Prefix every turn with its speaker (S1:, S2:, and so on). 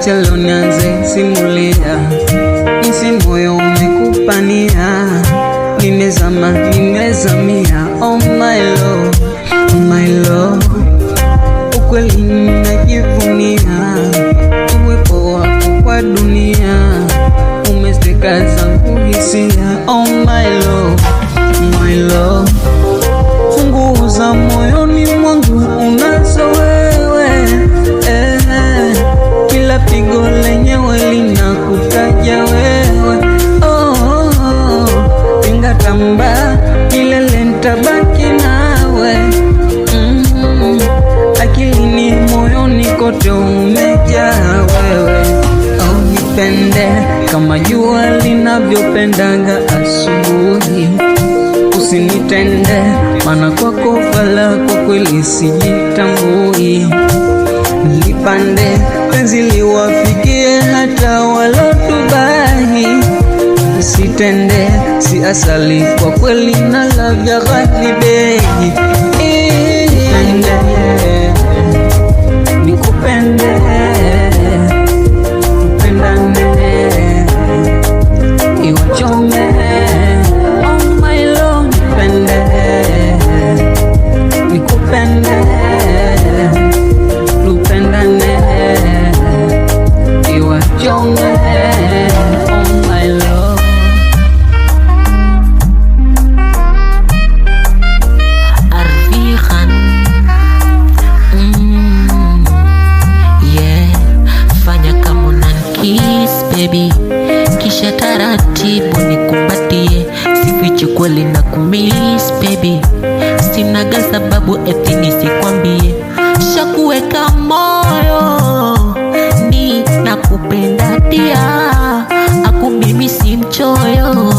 S1: acha leo nianze simulia jinsi moyo umekupania. Nimezama, nimezamia, oh my love, my love. Ukweli najivunia uwepo wako kwa dunia, umezeka zangu hisia, oh my love, my love. Funguo za moyoni mwangu unazo wewe, kila pigo lenyewe linakutaja wewe, pinga tamba milele nitabaki nawe, akilini moyoni kote umejaa wewe. Oh, nipende kama jua linavyopendaga asubuhi, usinitende maana kwako fala, kwa kweli sijitambui. Nipande penzi liwafikie hata walotubahi, usitende si asali, kwa kweli na lavya ghali beji. Nikupende, tupendane, iwachome, oh my love. Nikupende, tupendane, iwachome, oh my love.
S2: Arvihan, yeah, fanya kama unanikiss baby, kisha taratibu nikumbatie, sifichi kweli na kumiss baby, sinaga sababu eti nisikwambie, shakuweka moyo ni nakupenda dia, aku mimi si mchoyo.